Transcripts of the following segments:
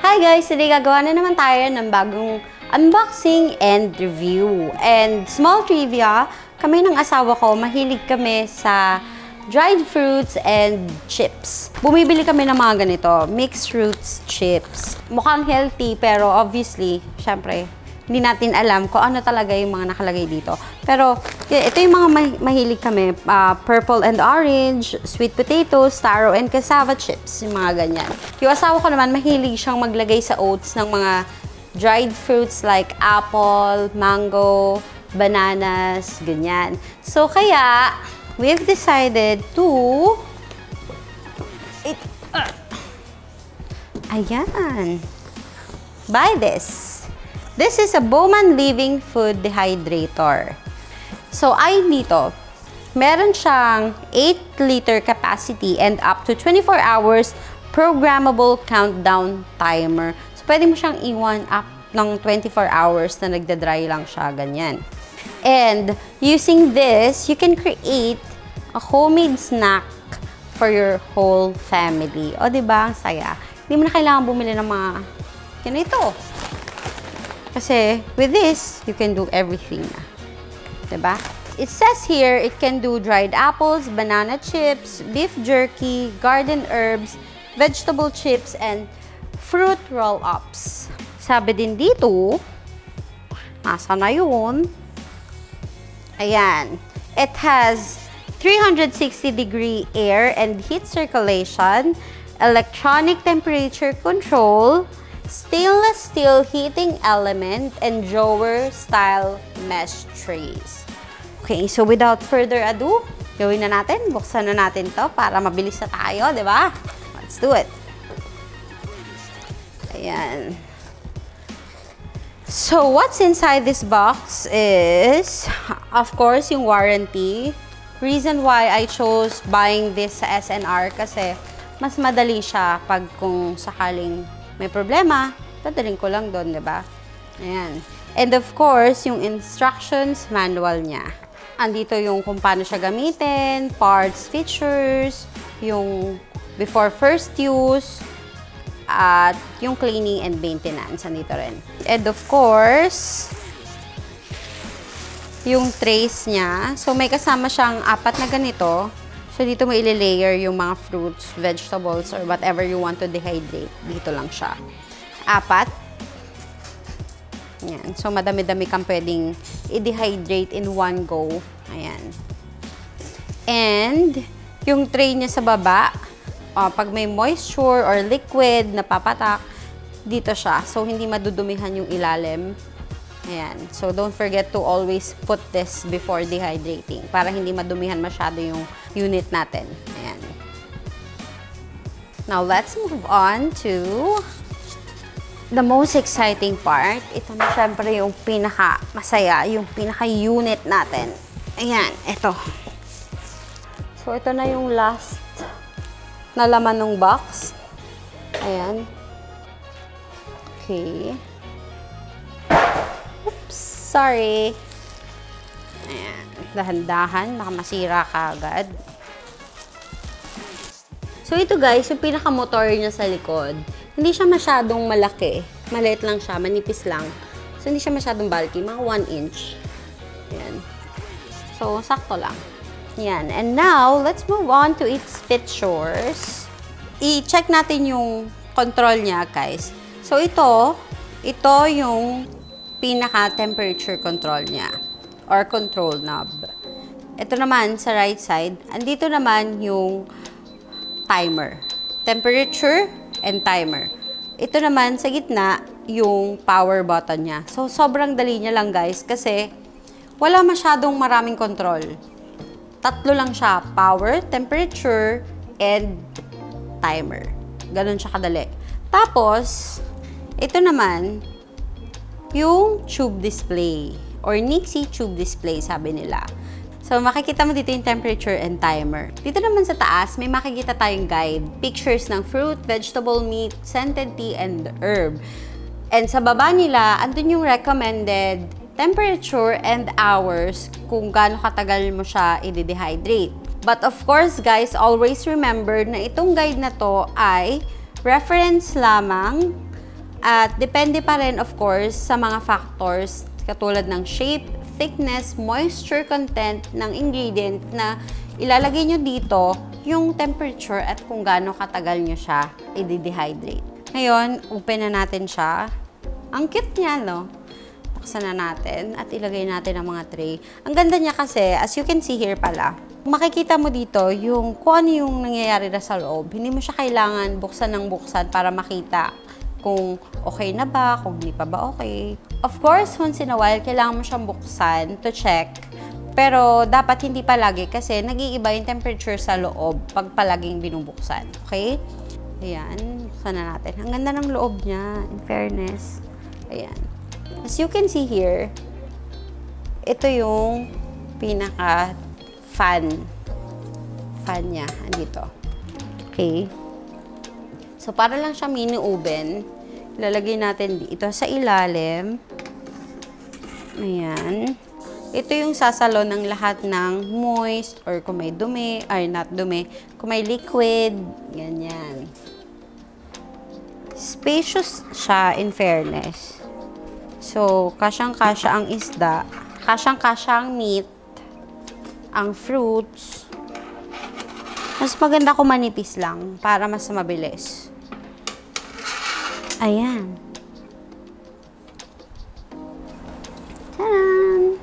Hi guys! Today gagawa na naman tayo ng bagong unboxing and review. And small trivia, kami ng asawa ko, mahilig kami sa dried fruits and chips. Bumibili kami ng mga ganito, mixed fruits chips. Mukhang healthy pero obviously, syempre, hindi natin alam kung ano talaga yung mga nakalagay dito. Pero ito yung mga mahilig kami, purple and orange, sweet potatoes, taro and cassava chips, yung mga ganyan. Yung asawa ko naman, mahilig siyang maglagay sa oats ng mga dried fruits like apple, mango, bananas, ganyan. So kaya, we've decided to buy this. This is a Bowman Living Food Dehydrator. So, ay nito, meron siyang 8-liter capacity and up to 24 hours programmable countdown timer. So, pwede mo siyang iwan up ng 24 hours na nagda-dry lang siya, ganyan. And, using this, you can create a homemade snack for your whole family. O, diba? Ang saya. Hindi mo na kailangan bumili ng mga ganito. Kasi, with this, you can do everything na. Diba? It says here, it can do dried apples, banana chips, beef jerky, garden herbs, vegetable chips, and fruit roll-ups. Sabi din dito, nasa na yun? Ayan. It has 360-degree air and heat circulation, electronic temperature control, stainless steel heating element, and drawer-style mesh trays. Okay, so without further ado, gawin na natin. Buksan na natin to para mabilis na tayo, di ba? Let's do it. Ayan. So, what's inside this box is, of course, yung warranty. Reason why I chose buying this sa SNR kasi mas madali siya pag kung sakaling may problema, dadalhin ko lang doon, diba? Ayan. And of course, yung instructions manual niya. Andito yung kung paano siya gamitin, parts, features, yung before first use, at yung cleaning and maintenance. Andito rin. And of course, yung trays niya. So, may kasama siyang 4 na ganito. So, dito mo i-layer yung mga fruits, vegetables, or whatever you want to dehydrate. Dito lang siya. 4. Ayan. So, madami-dami kang pwedeng i-dehydrate in one go. Ayan. And, yung tray niya sa baba, pag may moisture or liquid na papatak, dito siya. So, hindi madudumihan yung ilalim. Ayan. So, don't forget to always put this before dehydrating para hindi madumihan masyado yung unit natin. Ayan. Now, let's move on to the most exciting part. Ito na syempre yung pinaka-masaya, yung pinaka-unit natin. Ayan, ito. So, ito na yung last na laman ng box. Ayan. Okay. Sorry. Ayan. Dahan-dahan. Baka masira ka agad. So, ito guys, yung pinaka-motor niya sa likod. Hindi siya masyadong malaki. Maliit lang siya. Manipis lang. So, hindi siya masyadong bulky. Mga 1 inch. Ayan. So, sakto lang. Ayan. And now, let's move on to its features. I-check natin yung control niya, guys. So, ito yung pinaka-temperature control niya or control knob. Ito naman sa right side, andito naman yung timer. Temperature and timer. Ito naman sa gitna, yung power button niya. So, sobrang dali niya lang guys kasi wala masyadong maraming control. 3 lang siya. Power, temperature, and timer. Ganun siya kadali. Tapos, ito naman, yung tube display or Nixie tube display, sabi nila. So, makikita mo dito yung temperature and timer. Dito naman sa taas, may makikita tayong guide. Pictures ng fruit, vegetable, meat, scented tea, and herb. And sa baba nila, andun yung recommended temperature and hours kung gaano katagal mo siya i-dehydrate. But of course, guys, always remember na itong guide na to ay reference lamang At depende pa rin, of course, sa mga factors katulad ng shape, thickness, moisture content ng ingredient na ilalagay nyo dito, yung temperature at kung gaano katagal nyo siya i-dehydrate. Ngayon, open na natin siya. Ang cute niya, no? Buksan na natin at ilagay natin ang mga tray. Ang ganda niya kasi, as you can see here pala, makikita mo dito yung kung ano yung nangyayari na sa loob. Hindi mo siya kailangan buksan ng buksan para makita kung okay na ba, kung hindi pa ba okay. Of course, once in a while, kailangan mo siyang buksan to check. Pero dapat hindi palagi kasi nag-iiba yung temperature sa loob pag palaging binubuksan. Okay? Ayan, buksan na natin. Ang ganda ng loob niya, in fairness. Ayan. As you can see here, ito yung pinaka-fan niya. Andito. Okay? So, para lang siya mini oven, ilalagay natin dito sa ilalim. Ayan. Ito yung sasalo ng lahat ng moist or kung may dumi, or not dumi, kung may liquid, ganyan. Spacious siya, in fairness. So, kasyang-kasya ang isda, kasyang-kasya ang meat, ang fruits. Mas maganda kung manipis lang para mas mabilis. Ayan. Taran!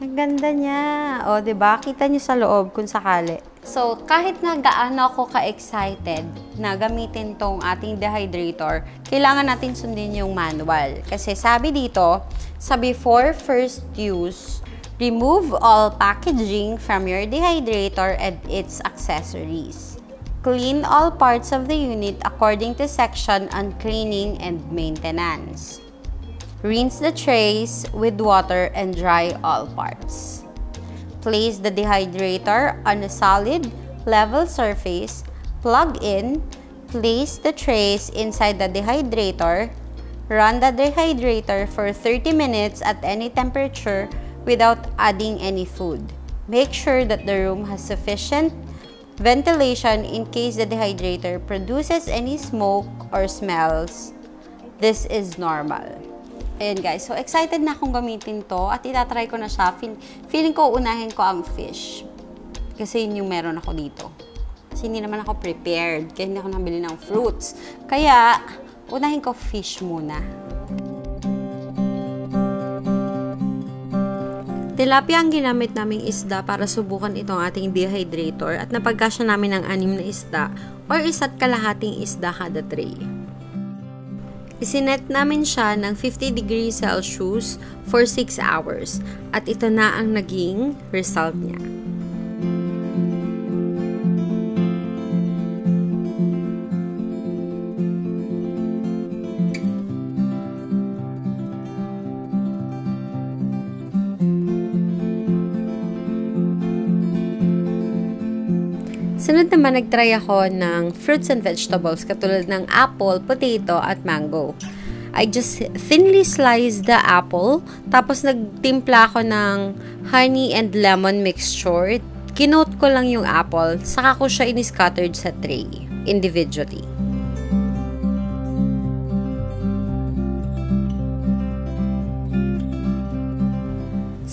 Ang ganda niya. O, diba? Kita niyo sa loob kung sakali. So, kahit na gaano ako ka-excited na gamitin tong ating dehydrator, kailangan natin sundin yung manual. Kasi sabi dito, sa before first use, remove all packaging from your dehydrator and its accessories. Clean all parts of the unit according to section on cleaning and maintenance. Rinse the trays with water and dry all parts. Place the dehydrator on a solid, level surface, plug in, place the trays inside the dehydrator, run the dehydrator for 30 minutes at any temperature without adding any food. Make sure that the room has sufficient ventilation in case the dehydrator produces any smoke or smells. This is normal. Ayan guys, so excited na akong gamitin to at itatry ko na siya. Feeling ko unahin ko ang fish. Kasi yun yung meron ako dito. Kasi hindi naman ako prepared. Kaya hindi ako nabili ng fruits. Kaya, unahin ko fish muna. Tilapia ang ginamit naming isda para subukan itong ating dehydrator at napagkasya namin ng 6 na isda or 1.5 isda kada tray. Isinet namin siya ng 50 degrees Celsius for 6 hours at ito na ang naging result niya. Sunod naman, nagtry ako ng fruits and vegetables katulad ng apple, potato, at mango. I just thinly sliced the apple, tapos nagtimpla ako ng honey and lemon mixture. Kinote ko lang yung apple, saka ko siya in-scattered sa tray, individually.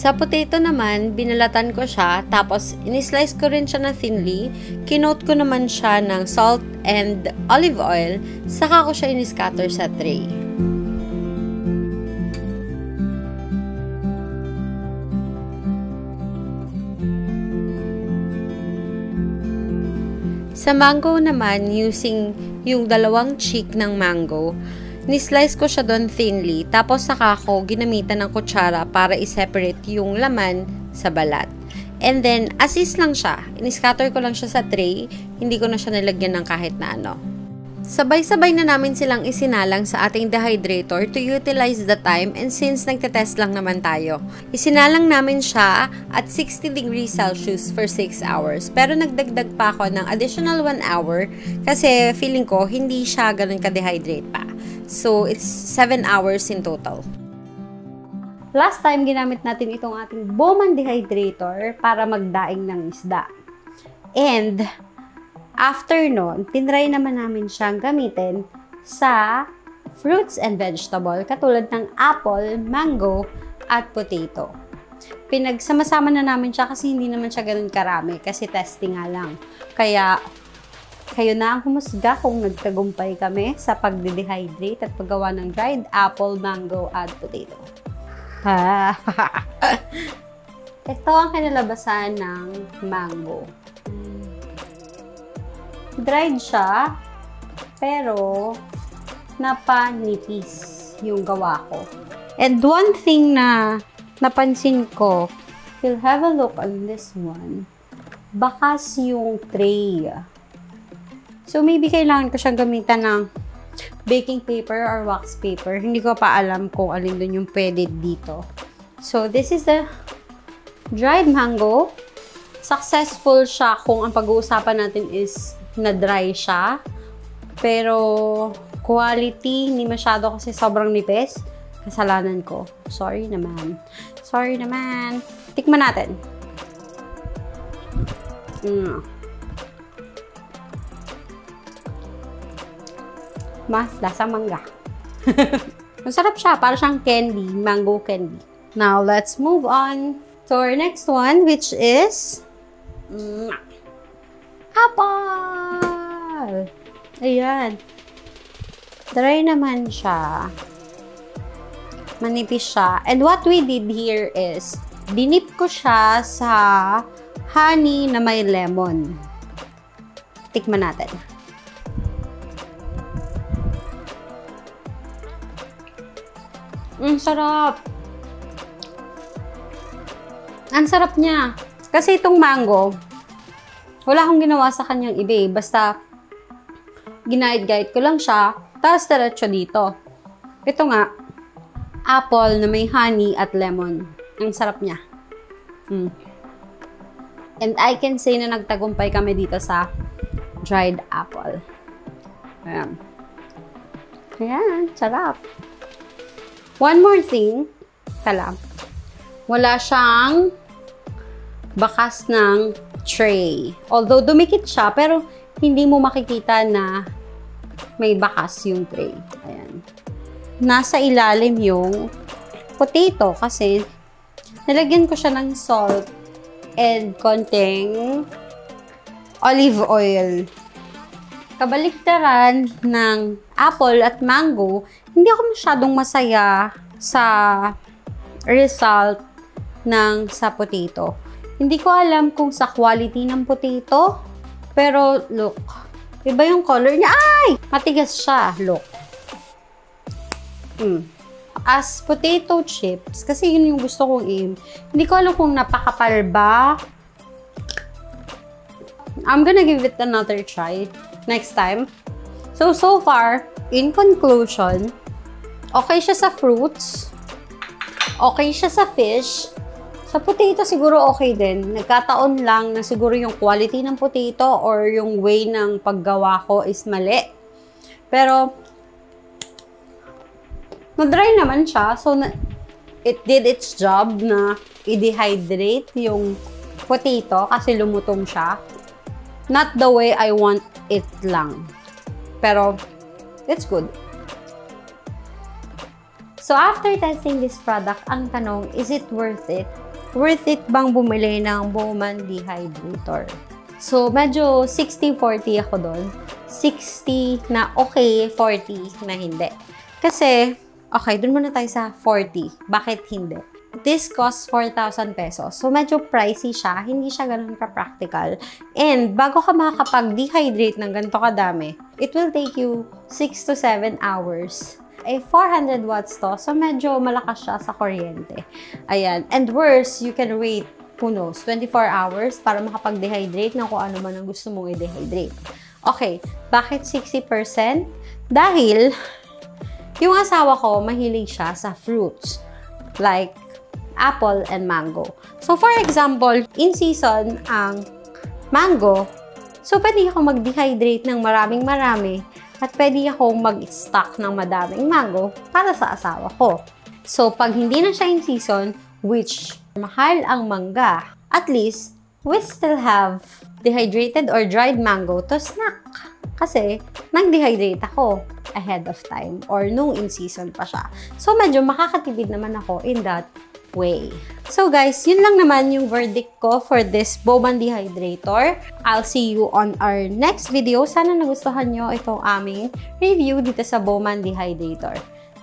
Sa potato naman, binalatan ko siya, tapos in-slice ko rin siya na thinly. Kinote ko naman siya ng salt and olive oil, saka ko siya in-scatter sa tray. Sa mango naman, using yung 2 cheek ng mango, ni-slice ko siya doon thinly, tapos saka ko ginamitan ng kutsara para i-separate yung laman sa balat. And then, as is lang siya. In-scatter ko lang siya sa tray, hindi ko na siya nilagyan ng kahit na ano. Sabay-sabay na namin silang isinalang sa ating dehydrator to utilize the time, and since nagtetest lang naman tayo, isinalang namin siya at 60 degrees Celsius for 6 hours. Pero nagdagdag pa ako ng additional 1 hour kasi feeling ko hindi siya ganun ka-dehydrate pa. So, it's 7 hours in total. Last time, ginamit natin itong ating Bowman dehydrator para magdaing ng isda. And, after nun, tinry naman namin siyang gamitin sa fruits and vegetable katulad ng apple, mango, at potato. Pinagsama-sama na namin siya kasi hindi naman siya ganun karami kasi testing nga lang. Kaya kayo na ang humusga kung nagtagumpay kami sa pagde-dehydrate at paggawa ng dried apple, mango, at potato. Ito ang kinalabasan ng mango. Dried siya, pero napanipis yung gawa ko. And one thing na napansin ko, you'll have a look on this one, bakas yung tray. So, maybe kailangan ko siyang gamitan ng baking paper or wax paper. Hindi ko pa alam kung alin dun yung pwede dito. So, this is the dried mango. Successful siya kung ang pag-uusapan natin is na-dry siya. Pero, quality, hindi masyado kasi sobrang nipis. Kasalanan ko. Sorry naman. Sorry naman. Tikman natin. Mas lasang mangga. Masarap siya. Para siyang candy. Mango candy. Now, let's move on to our next one, which is apple! Ayan. Dry naman siya. Manipis siya. And what we did here is, dinip ko siya sa honey na may lemon. Tikman natin. Sarap! Ang sarap niya. Kasi itong mango, wala akong ginawa sa kanyang iba eh. Basta, ginahit-gahit ko lang siya, tapos diretso dito. Ito nga, apple na may honey at lemon. Ang sarap niya. And I can say na nagtagumpay kami dito sa dried apple. Ayan. Ayan, sarap. One more thing, wala siyang bakas ng tray. Although dumikit siya, pero hindi mo makikita na may bakas yung tray. Ayan. Nasa ilalim yung potato kasi nilagyan ko siya ng salt and konting olive oil. Kabaliktaran ng apple at mango, hindi ako masyadong masaya sa result ng sa potato. Hindi ko alam kung sa quality ng potato, pero look, iba yung color niya. Ay! Matigas siya. Look. As potato chips, kasi yun yung gusto kong aim. Hindi ko alam kung napakapal ba. I'm gonna give it another try next time. So far, in conclusion, okay siya sa fruits. Okay siya sa fish. Sa potato, siguro okay din. Nagkataon lang na siguro yung quality ng potato or yung way ng paggawa ko is mali. Pero, na-dry naman siya. So, it did its job na i-dehydrate yung potato kasi lumutong siya. Not the way I want it lang. Pero, it's good. So, after testing this product, ang tanong, is it worth it? Worth it bang bumili ng Bowman Dehydrator? So, medyo 60-40 ako doon. 60 na okay, 40 na hindi. Kasi, okay, doon muna tayo sa 40. Bakit hindi? This costs 4,000 pesos. So, medyo pricey siya. Hindi siya ganun ka-practical. And, bago ka makakapag-dehydrate ng ganito kadami, it will take you 6 to 7 hours. 400 watts to. So, medyo malakas siya sa kuryente. Ayan. And worse, you can wait, who knows, 24 hours para makapag-dehydrate ng kung ano man ang gusto mong i-dehydrate. Okay. Bakit 60%? Dahil, yung asawa ko, mahilig siya sa fruits. Like, apple and mango. So, for example, in season, ang mango, so, pwede akong mag-dehydrate ng marami. At pwede akong mag-stock ng madaming mango para sa asawa ko. So, pag hindi na siya in season, which mahal ang mangga, at least, we still have dehydrated or dried mango to snack. Kasi, nag-dehydrate ako. ahead of time or nung in season pa siya. So, medyo makakatipid naman ako in that way. So guys, yun lang naman yung verdict ko for this Bowman Dehydrator. I'll see you on our next video. Sana nagustuhan nyo itong aming review dito sa Bowman Dehydrator.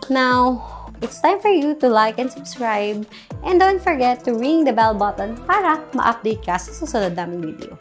Now, it's time for you to like and subscribe. And don't forget to ring the bell button para ma-update ka sa susunod naming video.